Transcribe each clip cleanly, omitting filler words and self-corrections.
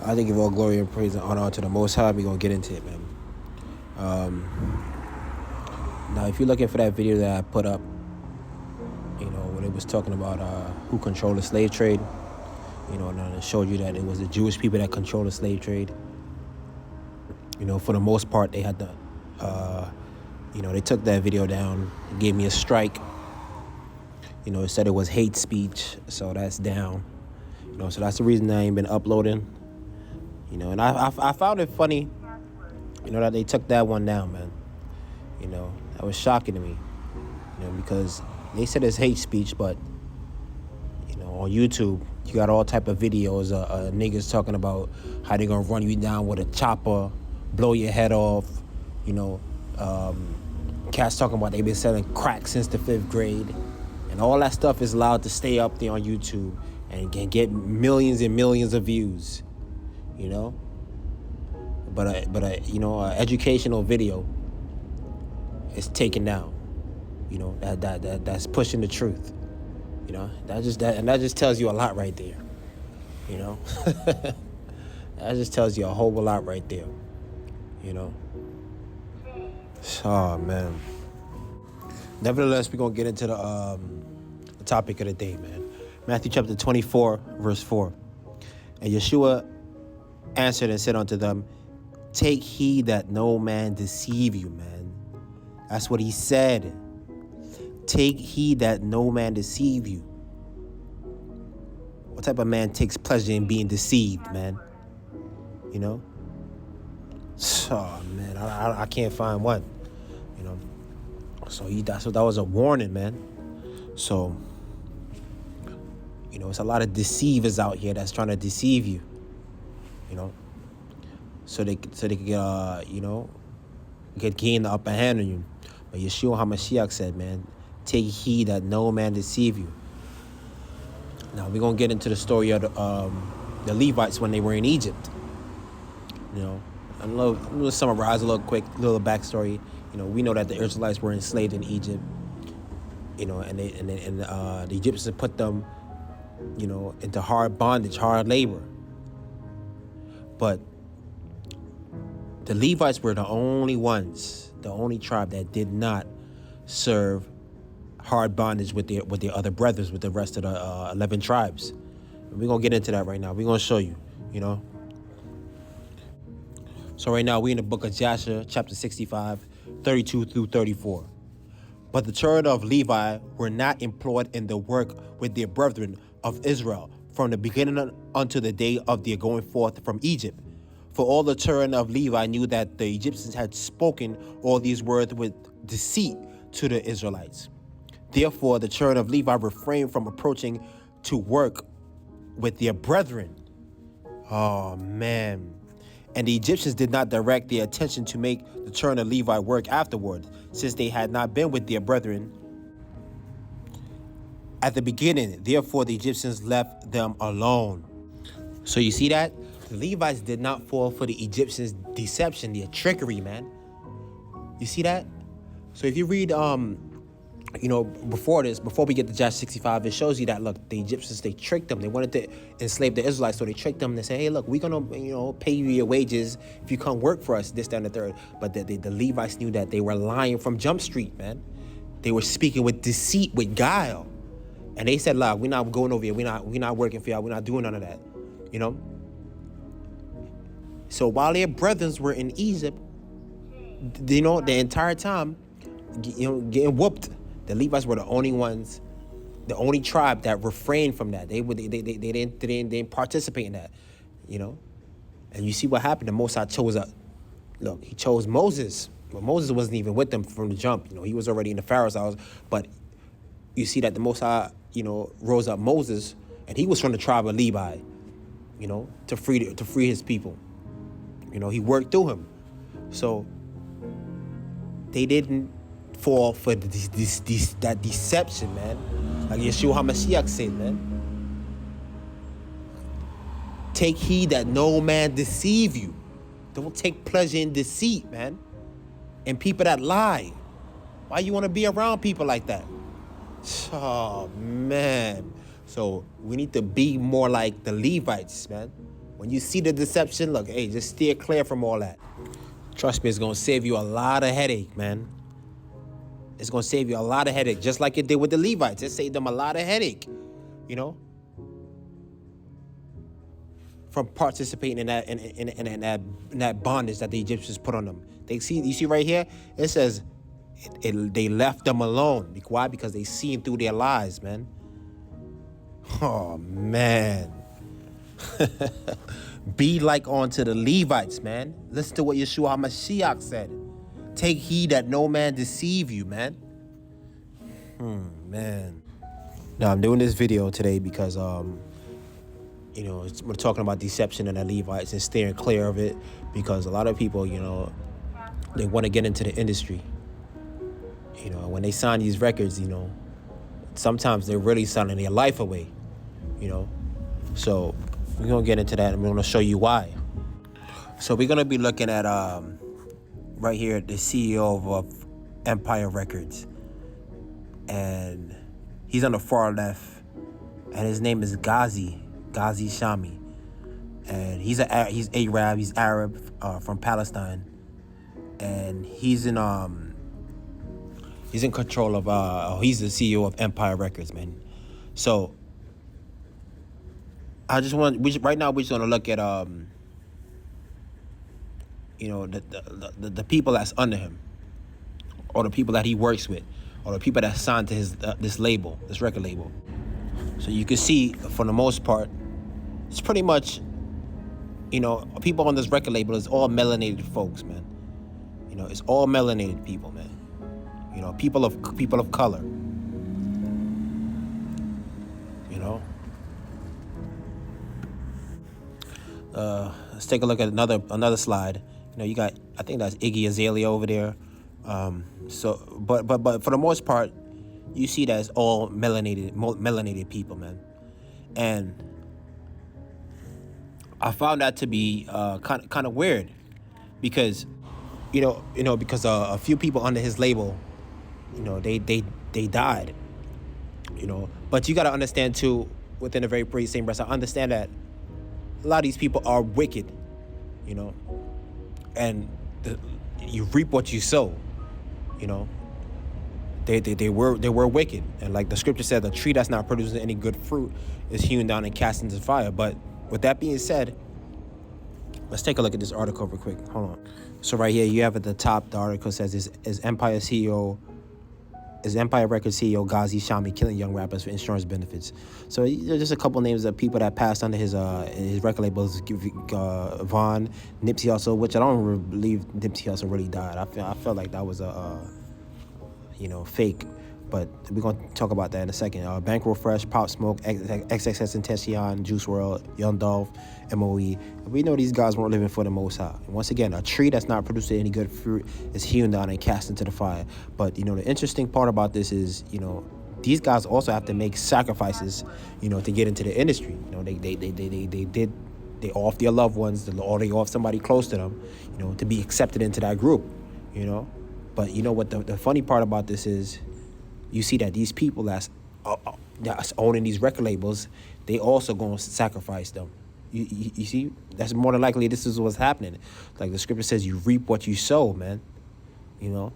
I think give all glory and praise and honor unto the Most High. We're going to get into it, man. Now, if you're looking for that video that I put up, when it was talking about who controlled the slave trade, and it showed you that it was the Jewish people that controlled the slave trade. For the most part, they had they took that video down, gave me a strike. It said it was hate speech, so that's down. So that's the reason I ain't been uploading. And I found it funny, that they took that one down, man. That was shocking to me, because they said it's hate speech, but, on YouTube, you got all type of videos of niggas talking about how they gonna run you down with a chopper, blow your head off, cats talking about they been selling crack since the 5th grade, and all that stuff is allowed to stay up there on YouTube and can get millions and millions of views, but an educational video is taken down, that's pushing the truth, that just tells you a lot right there, that just tells you a whole lot right there, Oh man. Nevertheless, we're gonna get into the topic of the day, man. Matthew chapter 24, verse 4. And Yeshua answered and said unto them, take heed that no man deceive you, man. That's what he said. Take heed that no man deceive you. What type of man takes pleasure in being deceived, man? Oh man, I can't find one. So that was a warning, man. So it's a lot of deceivers out here that's trying to deceive you. So they could gain the upper hand on you. But Yeshua HaMashiach said, man, take heed that no man deceive you. Now we're gonna get into the story of the Levites when they were in Egypt. I'm gonna summarize a little backstory. We know that the Israelites were enslaved in Egypt. And the Egyptians put them, into hard bondage, hard labor. But the Levites were the only tribe that did not serve hard bondage with their other brothers, with the rest of the 11 tribes. And we're gonna get into that right now. We're gonna show you, So right now, we're in the book of Joshua, chapter 65, 32 through 34. But the children of Levi were not employed in the work with their brethren of Israel from the beginning unto the day of their going forth from Egypt. For all the children of Levi knew that the Egyptians had spoken all these words with deceit to the Israelites. Therefore, the children of Levi refrained from approaching to work with their brethren. Oh, man. And the Egyptians did not direct their attention to make the children of Levi work afterward, since they had not been with their brethren at the beginning. Therefore, the Egyptians left them alone. So you see that? The Levites did not fall for the Egyptians' deception, their trickery, man. You see that? So if you read, before we get to Joshua 65, it shows you that, look, the Egyptians, they tricked them. They wanted to enslave the Israelites, so they tricked them. They say, hey, look, we're going to, pay you your wages if you come work for us, this, that, and the third. But the Levites knew that they were lying from Jump Street, man. They were speaking with deceit, with guile. And they said, look, we're not going over here. We're not working for y'all. We're not doing none of that, So while their brethren were in Egypt, the entire time, getting whooped, the Levites were the only ones, the only tribe that refrained from that. They didn't participate in that, And you see what happened. The Most High he chose Moses. But Moses wasn't even with them from the jump. He was already in the Pharaoh's house. But you see that the Most High, rose up Moses, and he was from the tribe of Levi, to free his people. He worked through him. So they didn't fall for that deception, man. Like Yeshua HaMashiach said, man. Take heed that no man deceive you. Don't take pleasure in deceit, man. And people that lie. Why you want to be around people like that? Oh, man. So we need to be more like the Levites, man. When you see the deception, look, hey, just steer clear from all that. Trust me, it's going to save you a lot of headache, man. It's going to save you a lot of headache, just like it did with the Levites. It saved them a lot of headache, you know, from participating in that bondage that the Egyptians put on them. You see right here, it says they left them alone. Why? Because they seen through their lies, man. Oh, man. Be like unto the Levites, man. Listen to what Yeshua HaMashiach said. Take heed that no man deceive you, man. Man. Now, I'm doing this video today because, you know, we're talking about deception and the Levites and steering clear of it, because a lot of people, you know, they want to get into the industry. You know, when they sign these records, you know, sometimes they're really signing their life away, you know. So we're going to get into that, and we're going to show you why. So we're going to be looking at, right here, the CEO of Empire Records. And he's on the far left, and his name is Ghazi Shami. And he's Arab, he's Arab, from Palestine. And he's in control of, he's the CEO of Empire Records, man. So right now we're just gonna look at, you know, the people that's under him, or the people that he works with, or the people that signed to his this record label. So you can see, for the most part, it's pretty much, you know, people on this record label is all melanated folks, man. You know, it's all melanated people, man. You know, people of color. You know. Let's take a look at another slide. You know, you got, I think that's Iggy Azalea over there. But for the most part, you see that it's all melanated people, man. And I found that to be kind of weird, because because a few people under his label, you know, they died, you know. But you got to understand too, within the very same breath, I understand that a lot of these people are wicked, you know, and you reap what you sow, you know. They were wicked, and like the scripture said, the tree that's not producing any good fruit is hewn down and cast into fire. But with that being said, let's take a look at this article real quick. Hold on. So right here, you have at the top, the article says, is Empire Records CEO Ghazi Shami killing young rappers for insurance benefits? So there's just a couple names of people that passed under his record labels, Von, Nipsey Hussle, which I don't believe Nipsey Hussle really died. I felt like that was a fake. But we're going to talk about that in a second. Bankroll Fresh, Pop Smoke, XXXTentacion, Juice WRLD, Young Dolph, MOE. We know these guys weren't living for the Most High. And once again, a tree that's not producing any good fruit is hewn down and cast into the fire. But, you know, the interesting part about this is, you know, these guys also have to make sacrifices, you know, to get into the industry. You know, they off their loved ones, or they off somebody close to them, you know, to be accepted into that group, you know. But you know what the funny part about this is, you see that these people that's owning these record labels, they also going to sacrifice them. You see, that's more than likely this is what's happening. Like the scripture says, you reap what you sow, man. You know,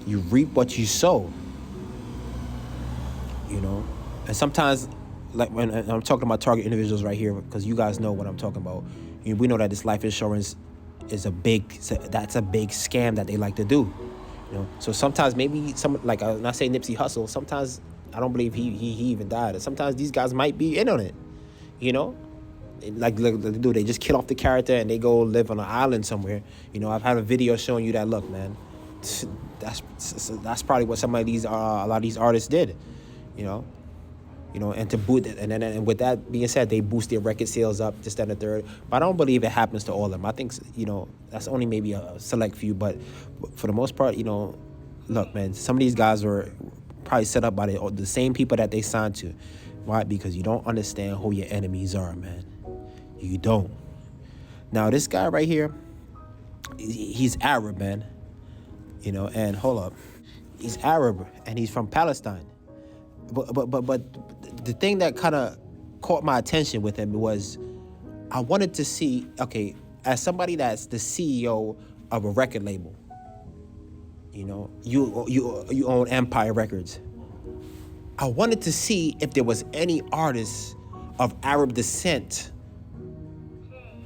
you reap what you sow. You know, and sometimes, like when I'm talking about target individuals right here, because you guys know what I'm talking about. We know that this life insurance is a big scam that they like to do. You know, so sometimes maybe like when I say Nipsey Hussle, sometimes I don't believe he even died. Sometimes these guys might be in on it, you know, like they just kill off the character and they go live on an island somewhere. You know, I've had a video showing you that. Look, man, that's probably what a lot of these artists did, you know, and to boot it, and with that being said, they boost their record sales up, this, that, and the third. But I don't believe it happens to all of them. I think, you know, that's only maybe a select few. But for the most part, you know, look, man, some of these guys were probably set up by the same people that they signed to. Why? Because you don't understand who your enemies are, man. You don't. Now, this guy right here, he's Arab, man. You know, and hold up, he's Arab and he's from Palestine. But the thing that kind of caught my attention with him was I wanted to see, okay, as somebody that's the CEO of a record label, you know, you own Empire Records. I wanted to see if there was any artist of Arab descent,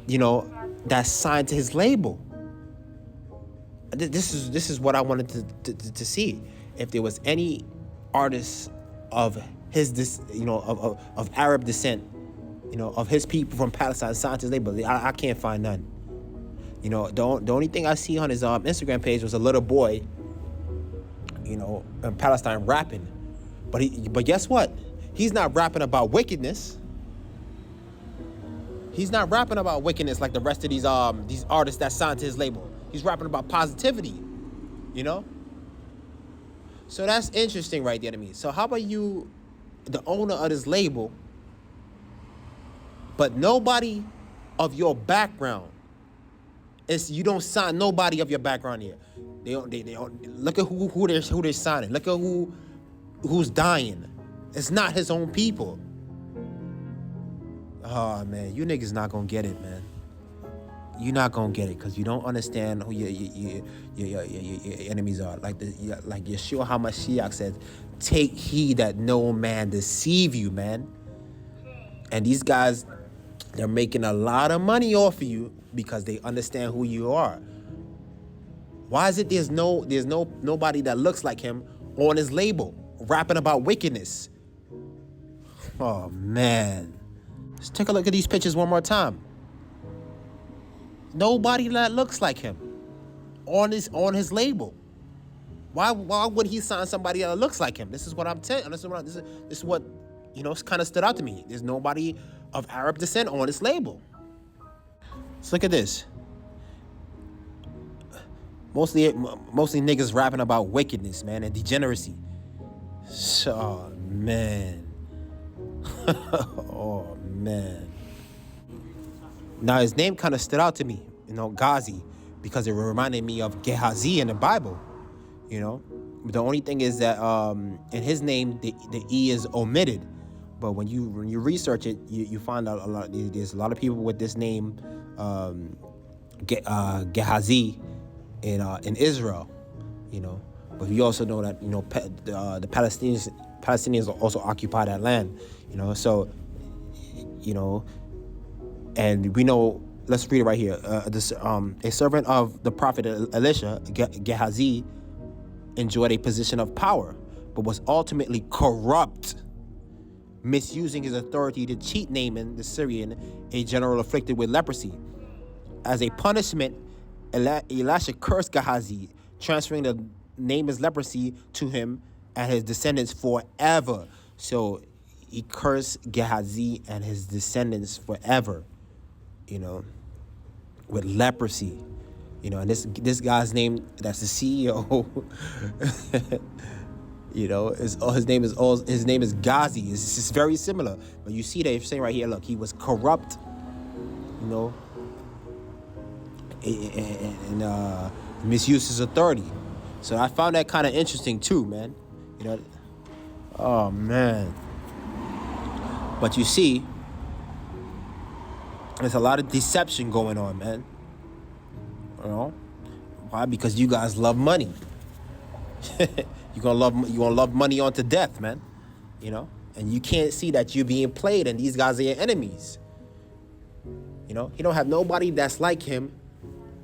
you know, that's signed to his label. This is what I wanted to see. If there was any artist of of Arab descent, you know, of his people from Palestine signed to his label. I can't find none. You know, the only thing I see on his Instagram page was a little boy, you know, in Palestine rapping. But guess what? He's not rapping about wickedness. He's not rapping about wickedness like the rest of these artists that signed to his label. He's rapping about positivity, you know? So that's interesting right there to me. So how about you, the owner of this label, but nobody of your background, you don't sign nobody of your background here. They look at who they're signing. Look at who's dying. It's not his own people. Oh man, you niggas not gonna get it, man. You're not gonna get it because you don't understand who your enemies are. Like Yeshua HaMashiach said, take heed that no man deceive you, man. And these guys, they're making a lot of money off of you because they understand who you are. Why is it there's nobody that looks like him on his label rapping about wickedness? Oh man. Let's take a look at these pictures one more time. Nobody that looks like him on his label. Why would he sign somebody that looks like him? This is what I'm telling. This is what you know. Kind of stood out to me. There's nobody of Arab descent on this label. Let's look at this. Mostly niggas rapping about wickedness, man, and degeneracy. Oh man. Oh man. Now his name kind of stood out to me, you know, Ghazi, because it reminded me of Gehazi in the Bible, you know. The only thing is that in his name the E is omitted, but when you research it, you find out there's a lot of people with this name, Gehazi, in Israel, you know. But we also know that, you know, the Palestinians also occupy that land, you know. So, you know. And we know, let's read it right here. A servant of the prophet Elisha, Gehazi, enjoyed a position of power, but was ultimately corrupt, misusing his authority to cheat Naaman the Syrian, a general afflicted with leprosy. As a punishment, Elisha cursed Gehazi, transferring the Naaman's leprosy to him and his descendants forever. So he cursed Gehazi and his descendants forever, you know, with leprosy, you know. And this guy's name, that's the CEO, you know, his name is Ghazi. It's just very similar, but you see they're saying right here, look, he was corrupt, you know, and misused his authority. So I found that kind of interesting too, man, you know. Oh man. But you see, there's a lot of deception going on, man. You know why? Because you guys love money. You're gonna love money on to death, man. You know, and you can't see that you're being played, and these guys are your enemies. You know, he don't have nobody that's like him,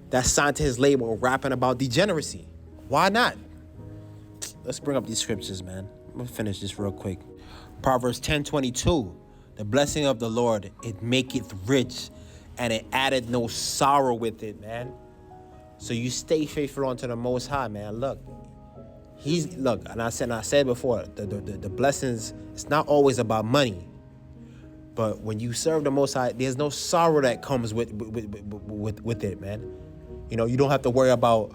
that's signed to his label, rapping about degeneracy. Why not? Let's bring up these scriptures, man. I'm gonna finish this real quick. Proverbs 10:22. The blessing of the Lord, it maketh rich, and it added no sorrow with it, man. So you stay faithful unto the Most High, man. Look, and I said before, the blessings, it's not always about money, but when you serve the Most High, there's no sorrow that comes with it, man. You know, you don't have to worry about,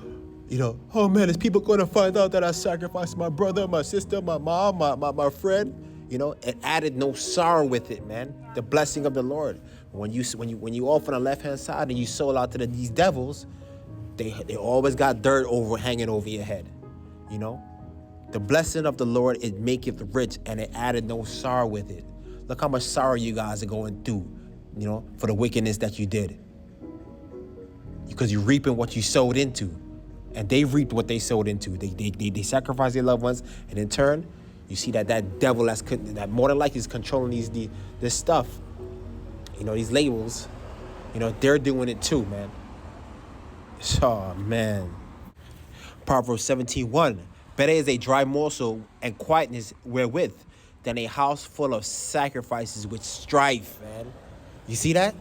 you know, oh man, is people going to find out that I sacrificed my brother, my sister, my mom, my friend? You know, it added no sorrow with it, man. The blessing of the Lord. When you off on the left hand side and you sold out to these devils, they always got dirt hanging over your head. You know, the blessing of the Lord, it maketh rich, and it added no sorrow with it. Look how much sorrow you guys are going through you know, for the wickedness that you did. Because you're reaping what you sowed into. And they reaped what they sowed into. They sacrificed their loved ones, and in turn, you see that devil that more than likely is controlling this stuff. You know, these labels, you know, they're doing it too, man. Oh, man. Proverbs 17:1. Better is a dry morsel and quietness wherewith than a house full of sacrifices with strife, man. You see that?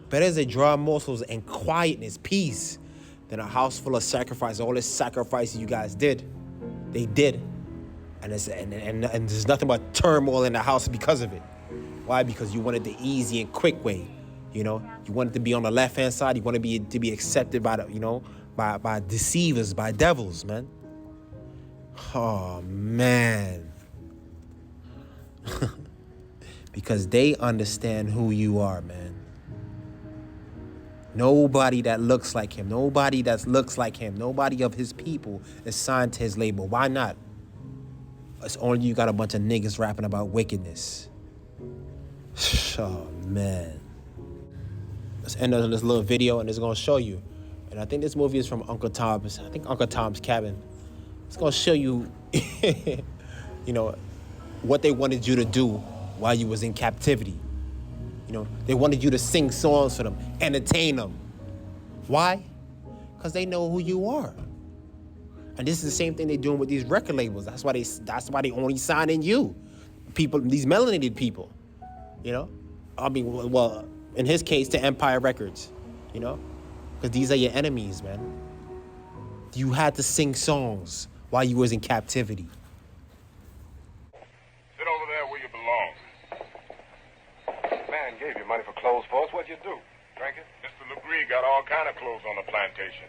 Better is a dry morsels and quietness, peace, than a house full of sacrifice. All this sacrifice you guys did. They did. And there's nothing but turmoil in the house because of it. Why? Because you wanted the easy and quick way. You know, you wanted to be on the left-hand side. You want to be accepted by the, you know, by deceivers, by devils, man. Oh, man. Because they understand who you are, man. Nobody that looks like him, nobody that looks like him, nobody of his people is signed to his label. Why not? It's only you got a bunch of niggas rapping about wickedness. Oh, man. Let's end on this little video, and it's going to show you. And I think this movie is from Uncle Tom's. I think Uncle Tom's Cabin. It's going to show you, you know, what they wanted you to do while you was in captivity. You know, they wanted you to sing songs for them, entertain them. Why? Because they know who you are. And this is the same thing they're doing with these record labels. That's why they only sign in you. People, these melanated people. You know? I mean, well, in his case, to Empire Records. You know? Because these are your enemies, man. You had to sing songs while you was in captivity. Sit over there where you belong. Man gave you money for clothes for us. What'd you do? Drink it? Mr. Legree got all kind of clothes on the plantation.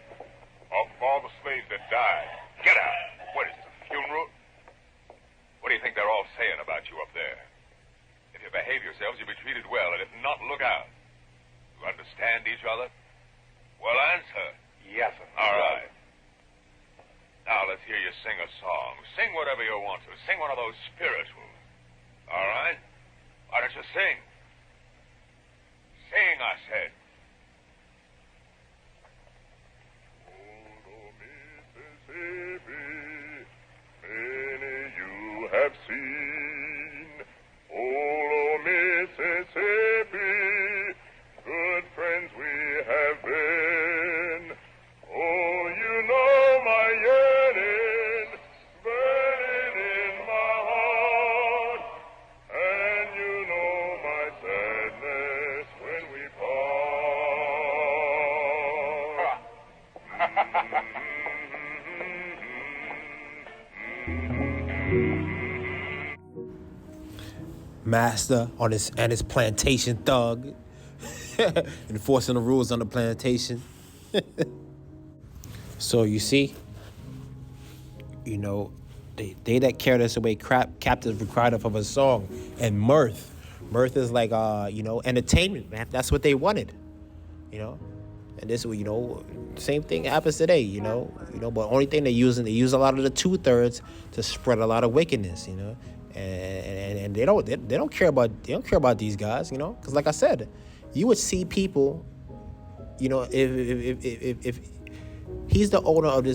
Off of all the slaves that died. Get out. What is it, a funeral? What do you think they're all saying about you up there? If you behave yourselves, you'll be treated well, and if not, look out. You understand each other? Well, answer. Yes, sir. All right. Now, let's hear you sing a song. Sing whatever you want to. Sing one of those spirituals. All right? Why don't you sing? Sing, I said. Mississippi, many you have seen. Oh, Mississippi, good friends we have been. Oh, you know my yearning, burning in my heart, and you know my sadness when we part. Master on his plantation thug, enforcing the rules on the plantation. So you see, you know, they that carried us away captives required of a song. And mirth is like you know, entertainment, man. That's what they wanted, you know. And this, you know, same thing happens today, you know. But only thing they use a lot of the 2/3 to spread a lot of wickedness, you know. And they don't care about these guys, you know, because like I said, you would see people, you know, if he's the owner of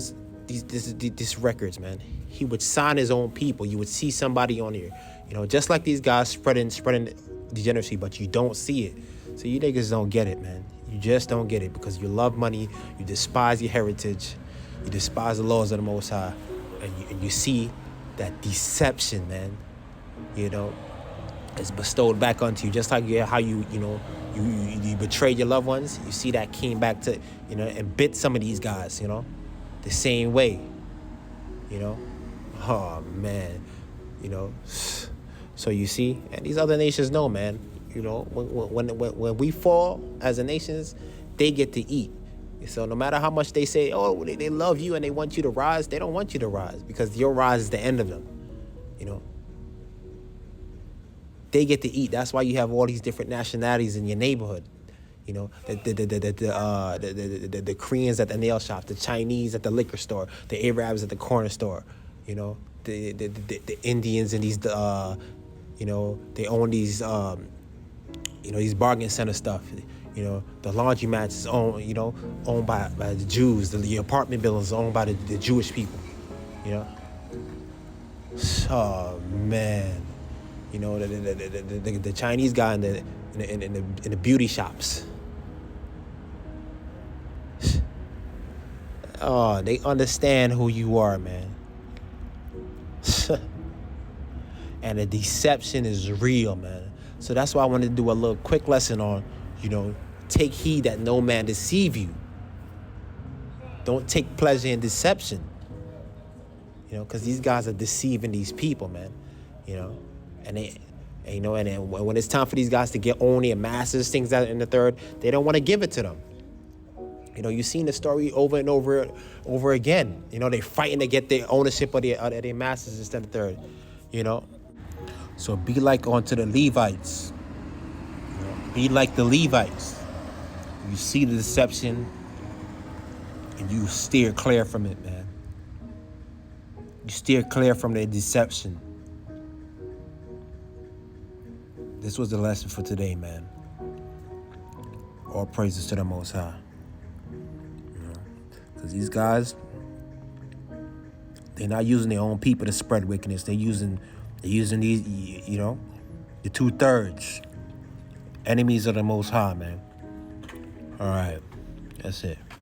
these records, man, he would sign his own people. You would see somebody on here, you know, just like these guys spreading degeneracy, but you don't see it. So you niggas don't get it, man. You just don't get it because you love money, you despise your heritage, you despise the laws of the Most High, and you see that deception, man, you know, is bestowed back onto you, just like how you betrayed your loved ones. You see that came back to, you know, and bit some of these guys, you know, the same way, you know. Oh, man, you know. So you see, and these other nations know, man, you know, when we fall as a nations, they get to eat. So no matter how much they say, oh, they love you and they want you to rise, they don't want you to rise because your rise is the end of them, you know. They get to eat. That's why you have all these different nationalities in your neighborhood. You know, the Koreans at the nail shop, the Chinese at the liquor store, the Arabs at the corner store. You know, the Indians and these, you know, they own these, You know, these bargain center stuff. You know, the laundromats is owned by the Jews. The apartment buildings is owned by the Jewish people. You know. Oh man. You know, the Chinese guy in the beauty shops. Oh, they understand who you are, man. And the deception is real, man. So that's why I wanted to do a little quick lesson on, take heed that no man deceive you. Don't take pleasure in deception. Because these guys are deceiving these people, man. And when it's time for these guys to get only and masters, things that in the third, they don't want to give it to them. You've seen the story over and over again. They're fighting to get their ownership of their masters instead of third. So be like unto the Levites. Be like the Levites. You see the deception, and you steer clear from it, man. You steer clear from their deception. This was the lesson for today, man. All praises to the Most High. Because these guys, they're not using their own people to spread wickedness. They're using these, the 2/3 enemies of the Most High, man. All right, that's it.